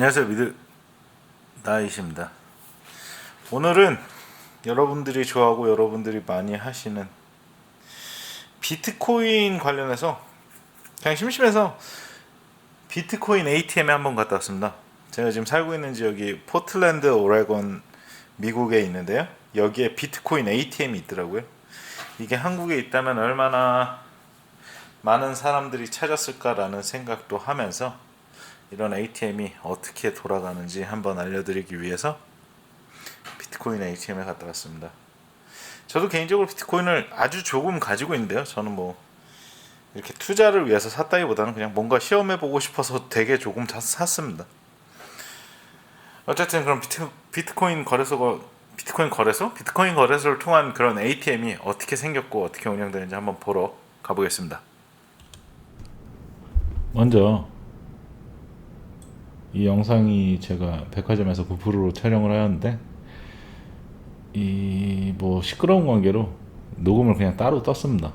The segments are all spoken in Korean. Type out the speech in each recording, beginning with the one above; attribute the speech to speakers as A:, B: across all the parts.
A: 안녕하세요. 미드 나이십니다. 오늘은 여러분들이 좋아하고 여러분들이 많이 하시는 비트코인 관련해서 그냥 심심해서 비트코인 ATM에 한번 갔다 왔습니다. 제가 지금 살고 있는 지역이 포틀랜드, 오레곤, 미국에 있는데요. 여기에 비트코인 ATM이 있더라고요. 이게 한국에 있다면 얼마나 많은 사람들이 찾았을까라는 생각도 하면서 이런 ATM이 어떻게 돌아가는지 한번 알려드리기 위해서 비트코인 ATM에 갔다 왔습니다. 저도 개인적으로 비트코인을 아주 조금 가지고 있는데요. 저는 뭐 이렇게 투자를 위해서 샀다기보다는 그냥 뭔가 시험해보고 싶어서 되게 조금 샀습니다. 어쨌든 그럼 비트코인 거래소를 통한 그런 ATM이 어떻게 생겼고 어떻게 운영되는지 한번 보러 가보겠습니다. 먼저 이 영상이 제가 백화점에서 고프로로 촬영을 하였는데 이 뭐 시끄러운 관계로 녹음을 그냥 따로 떴습니다.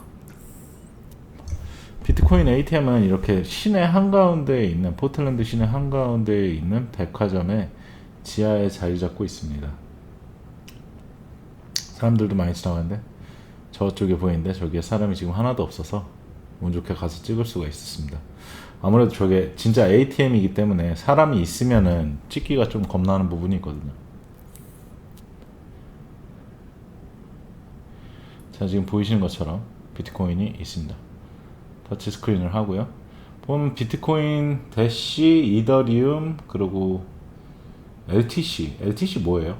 A: 비트코인 ATM은 이렇게 시내 한가운데에 있는 포틀랜드 시내 한가운데에 있는 백화점의 지하에 자리 잡고 있습니다. 사람들도 많이 지나가는데 저쪽에 보이는데 저기에 사람이 지금 하나도 없어서 운 좋게 가서 찍을 수가 있었습니다. 아무래도 저게 진짜 ATM이기 때문에 사람이 있으면은 찍기가 좀 겁나는 부분이 있거든요. 자, 지금 보이시는 것처럼 비트코인이 있습니다. 터치 스크린을 하고요. 보면 비트코인, 대시, 이더리움, 그리고 LTC 뭐예요?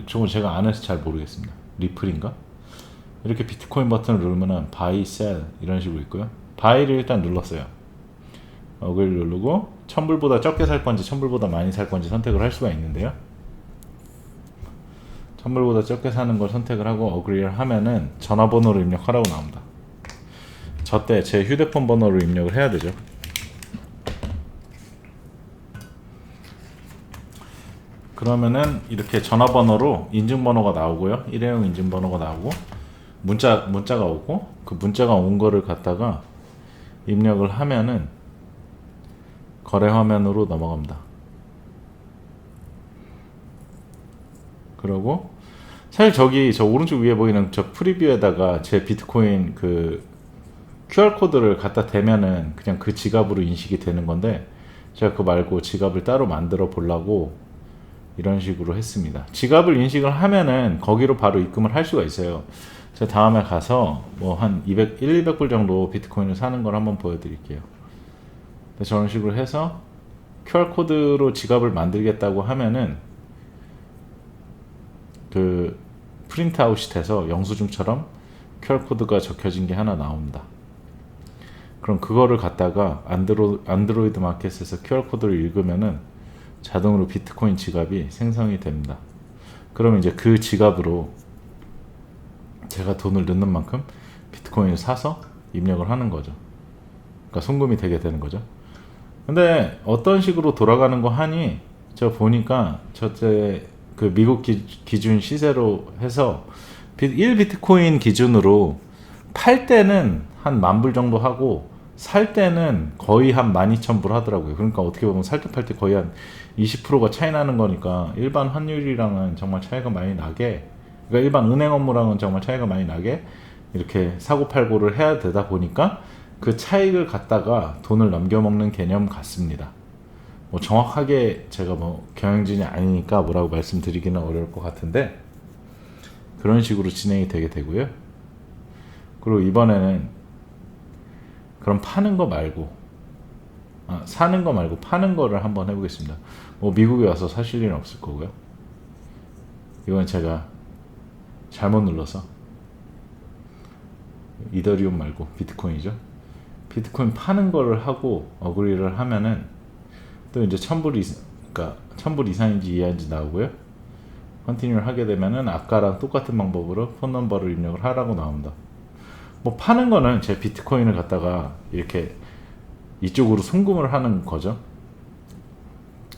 A: 저건 제가 안 해서 잘 모르겠습니다. 리플인가? 이렇게 비트코인 버튼을 누르면은 바이, 셀 이런 식으로 있고요. 바이를 일단 눌렀어요. 어글 누르고 1000불보다 적게 살 건지 1000불보다 많이 살 건지 선택을 할 수가 있는데요. 1000불보다 적게 사는 걸 선택을 하고 어그리를 하면은 전화번호를 입력하라고 나옵니다. 저때 제 휴대폰 번호를 입력을 해야 되죠. 그러면은 이렇게 전화번호로 인증번호가 나오고요. 일회용 인증번호가 나오고 문자가 오고 그 문자가 온 거를 갖다가 입력을 하면은 거래 화면으로 넘어갑니다. 그리고 사실 저기 저 오른쪽 위에 보이는 저 프리뷰에다가 제 비트코인 그 QR 코드를 갖다 대면은 그냥 그 지갑으로 인식이 되는 건데 제가 그거 말고 지갑을 따로 만들어 보려고 이런 식으로 했습니다. 지갑을 인식을 하면은 거기로 바로 입금을 할 수가 있어요. 제가 다음에 가서 뭐 한 200불 정도 비트코인을 사는 걸 한번 보여드릴게요. 저런 식으로 해서 QR코드로 지갑을 만들겠다고 하면은 그 프린트아웃이 돼서 영수증처럼 QR코드가 적혀진 게 하나 나옵니다. 그럼 그거를 갖다가 안드로이드 마켓에서 QR코드를 읽으면은 자동으로 비트코인 지갑이 생성이 됩니다. 그러면 이제 그 지갑으로 제가 돈을 넣는 만큼 비트코인을 사서 입력을 하는 거죠. 그러니까 송금이 되게 되는 거죠. 근데 어떤 식으로 돌아가는 거 하니 저 보니까 저때 그 미국 기준 시세로 해서 1비트코인 기준으로 팔 때는 한 10,000불 정도 하고 살 때는 거의 한 12,000불 하더라고요. 그러니까 어떻게 보면 살 때 팔 때 거의 한 20%가 차이 나는 거니까 일반 환율이랑은 정말 차이가 많이 나게, 그러니까 일반 은행 업무랑은 정말 차이가 많이 나게 이렇게 사고 팔고를 해야 되다 보니까 그 차익을 갖다가 돈을 넘겨먹는 개념 같습니다. 뭐 정확하게 제가 뭐 경영진이 아니니까 뭐라고 말씀드리기는 어려울 것 같은데 그런 식으로 진행이 되게 되고요. 그리고 이번에는 그럼 파는 거 말고 사는 거 말고 파는 거를 한번 해보겠습니다. 뭐 미국에 와서 사실 일은 없을 거고요. 이건 제가 잘못 눌러서 이더리움 말고 비트코인이죠. 비트코인 파는 거를 하고 어그리를 하면은 또 이제 1000불 이상인지 이하인지 나오고요. 컨티뉴를 하게 되면은 아까랑 똑같은 방법으로 폰 넘버를 입력을 하라고 나옵니다. 뭐 파는 거는 제 비트코인을 갖다가 이렇게 이쪽으로 송금을 하는 거죠.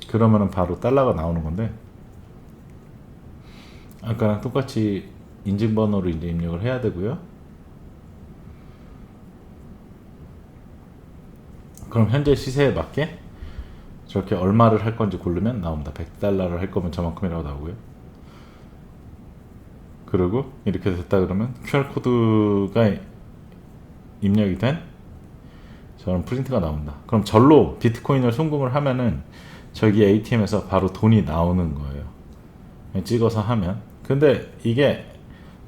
A: 그러면은 바로 달러가 나오는 건데 아까랑 똑같이 인증번호를 이제 입력을 해야 되고요. 그럼 현재 시세에 맞게 저렇게 얼마를 할 건지 고르면 나옵니다. $100를 할 거면 저만큼이라고 나오고요. 그리고 이렇게 됐다 그러면 QR코드가 입력이 된 저런 프린트가 나온다. 그럼 절로 비트코인을 송금을 하면은 저기 ATM에서 바로 돈이 나오는 거예요. 찍어서 하면. 근데 이게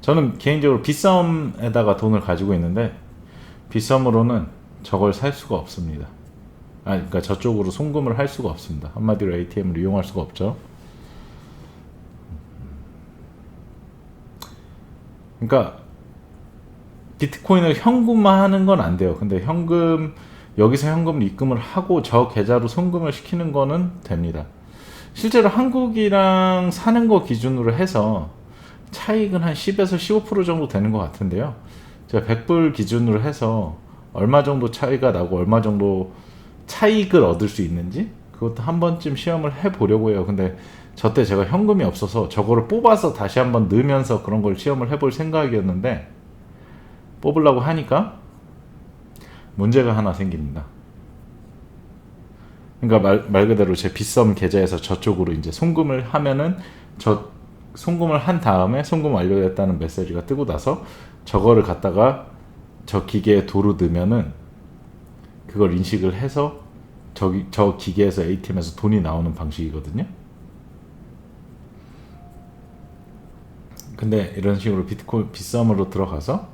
A: 저는 개인적으로 빗썸에다가 돈을 가지고 있는데 빗썸으로는 저걸 살 수가 없습니다. 그러니까 저쪽으로 송금을 할 수가 없습니다. 한마디로 ATM을 이용할 수가 없죠. 그러니까 비트코인을 현금화하는 건 안 돼요. 근데 여기서 현금을 입금을 하고 저 계좌로 송금을 시키는 거는 됩니다. 실제로 한국이랑 사는 거 기준으로 해서 차익은 한 10에서 15% 정도 되는 것 같은데요. 제가 100불 기준으로 해서 얼마 정도 차이가 나고 얼마 정도 차익을 얻을 수 있는지 그것도 한 번쯤 시험을 해보려고 해요. 근데 저때 제가 현금이 없어서 저거를 뽑아서 다시 한번 넣으면서 그런 걸 시험을 해볼 생각이었는데 뽑으려고 하니까 문제가 하나 생깁니다. 그러니까 말 그대로 제 빗썸 계좌에서 저쪽으로 이제 송금을 하면은 송금을 한 다음에 송금 완료됐다는 메시지가 뜨고 나서 저거를 갖다가 저 기계에 도로 넣으면은 그걸 인식을 해서 저 기계에서 ATM에서 돈이 나오는 방식이거든요. 근데 이런 식으로 비트코인 빗썸으로 들어가서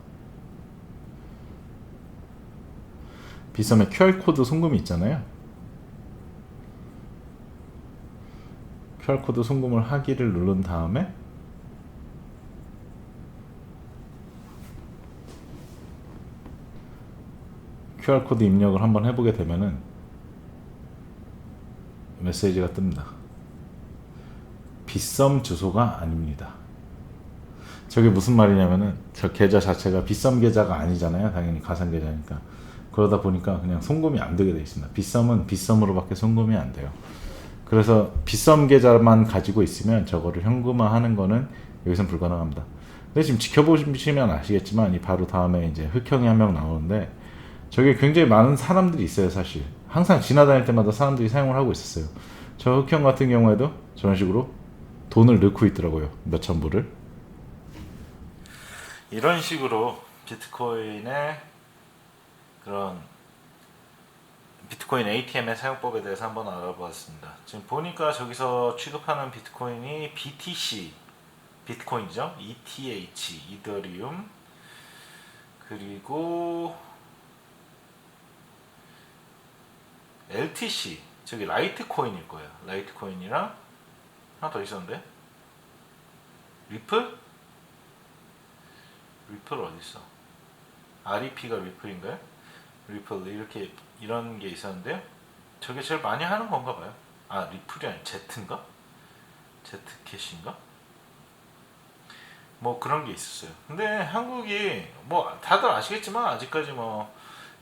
A: 빗썸에 QR코드 송금이 있잖아요. QR코드 송금을 하기를 누른 다음에 QR코드 입력을 한번 해보게 되면은 메시지가 뜹니다. 빗썸 주소가 아닙니다. 저게 무슨 말이냐면은 저 계좌 자체가 빗썸 계좌가 아니잖아요. 당연히 가상 계좌니까. 그러다 보니까 그냥 송금이 안 되게 돼 있습니다. 빗썸은 빗썸으로밖에 송금이 안 돼요. 그래서 빗썸 계좌만 가지고 있으면 저거를 현금화하는 거는 여기선 불가능합니다. 근데 지금 지켜보시면 아시겠지만 이 바로 다음에 이제 흑형이 한 명 나오는데 저게 굉장히 많은 사람들이 있어요. 사실 항상 지나다닐 때마다 사람들이 사용을 하고 있었어요. 저 흑형 같은 경우에도 저런 식으로 돈을 넣고 있더라고요. 몇천 불을. 이런 식으로 비트코인의 그런 비트코인 ATM의 사용법에 대해서 한번 알아보았습니다. 지금 보니까 저기서 취급하는 비트코인이 BTC 비트코인이죠. ETH 이더리움 그리고 LTC 저기 라이트코인일 거예요. 라이트코인이랑 하나 더 있었는데 리플? 리플 어디 있어? REP가 리플인가요? 리플 이렇게 이런 게 있었는데요. 저게 제일 많이 하는 건가 봐요. 아 리플이 아니 Z인가? Z캐시인가? 뭐 그런 게 있었어요. 근데 한국이 뭐 다들 아시겠지만 아직까지 뭐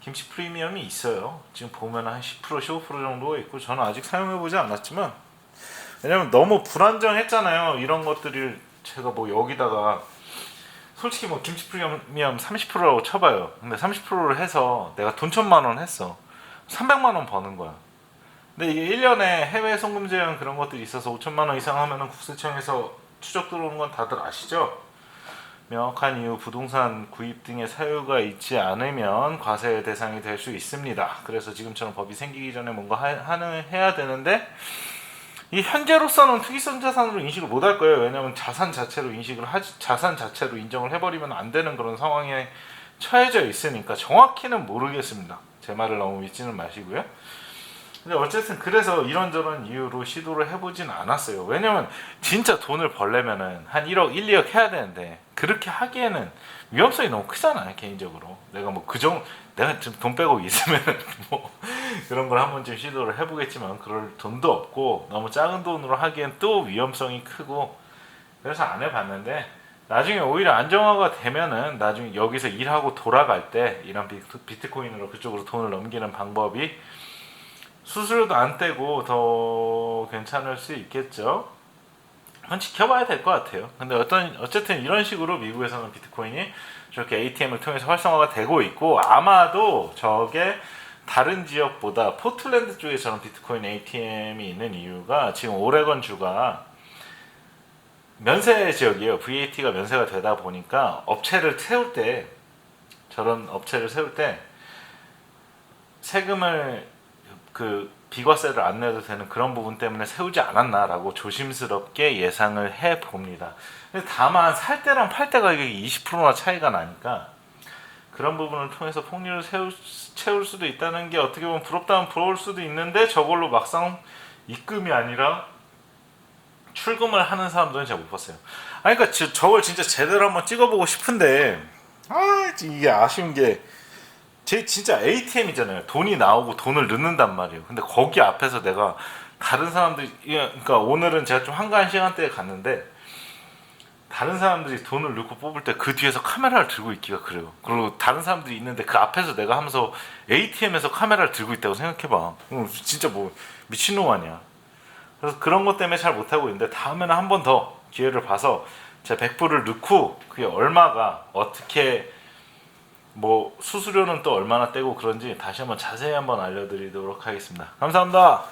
A: 김치 프리미엄이 있어요. 지금 보면 한 10% 15% 정도 있고 저는 아직 사용해보지 않았지만 왜냐면 너무 불안정했잖아요. 이런 것들을 제가 뭐 여기다가 솔직히 뭐 김치 프리미엄 30%라고 쳐봐요. 근데 30%를 해서 내가 돈 1,000만 원 했어. 300만 원 버는 거야. 근데 이게 1년에 해외 송금 제한 그런 것들이 있어서 5천만 원 이상 하면은 국세청에서 추적 들어오는 건 다들 아시죠? 명확한 이유 부동산 구입 등의 사유가 있지 않으면 과세 대상이 될 수 있습니다. 그래서 지금처럼 법이 생기기 전에 뭔가 해야 되는데 이 현재로서는 투기성 자산으로 인식을 못 할 거예요. 왜냐하면 자산 자체로 자산 자체로 인정을 해버리면 안 되는 그런 상황에 처해져 있으니까 정확히는 모르겠습니다. 제 말을 너무 믿지는 마시고요. 근데 어쨌든 그래서 이런저런 이유로 시도를 해보진 않았어요. 왜냐면 진짜 돈을 벌려면은 한 1억, 1, 2억 해야 되는데 그렇게 하기에는 위험성이 너무 크잖아요. 개인적으로 내가 뭐 내가 지금 돈 빼고 있으면 뭐 그런 걸 한 번쯤 시도를 해보겠지만 그럴 돈도 없고 너무 작은 돈으로 하기엔 또 위험성이 크고 그래서 안 해봤는데 나중에 오히려 안정화가 되면은 나중에 여기서 일하고 돌아갈 때 이런 비트코인으로 그쪽으로 돈을 넘기는 방법이 수수료도 안 떼고 더 괜찮을 수 있겠죠. 한번 지켜봐야 될 것 같아요. 근데 어쨌든 이런 식으로 미국에서는 비트코인이 저렇게 ATM을 통해서 활성화가 되고 있고 아마도 저게 다른 지역보다 포틀랜드 쪽에 저런 비트코인 ATM이 있는 이유가 지금 오레건 주가 면세 지역이에요. VAT가 면세가 되다 보니까 업체를 세울 때 저런 업체를 세울 때 세금을 그 비과세를 안 내도 되는 그런 부분 때문에 세우지 않았나라고 조심스럽게 예상을 해 봅니다. 근데 다만 살 때랑 팔 때 가격이 20%나 차이가 나니까 그런 부분을 통해서 폭리를 채울 수도 있다는 게 어떻게 보면 부럽다면 부러울 수도 있는데 저걸로 막상 입금이 아니라 출금을 하는 사람들은 제가 못 봤어요. 아니 그러니까 저걸 진짜 제대로 한번 찍어보고 싶은데 이게 아쉬운 게 진짜 ATM이잖아요. 돈이 나오고 돈을 넣는단 말이에요. 근데 거기 앞에서 내가 다른 사람들이 그러니까 오늘은 제가 좀 한가한 시간대에 갔는데 다른 사람들이 돈을 넣고 뽑을 때 그 뒤에서 카메라를 들고 있기가 그래요. 그리고 다른 사람들이 있는데 그 앞에서 내가 하면서 ATM에서 카메라를 들고 있다고 생각해봐. 진짜 뭐 미친놈 아니야. 그래서 그런 것 때문에 잘 못하고 있는데 다음에는 한 번 더 기회를 봐서 제가 100불을 넣고 그게 얼마가 어떻게 뭐 수수료는 또 얼마나 떼고 그런지 다시 한번 자세히 한번 알려드리도록 하겠습니다. 감사합니다.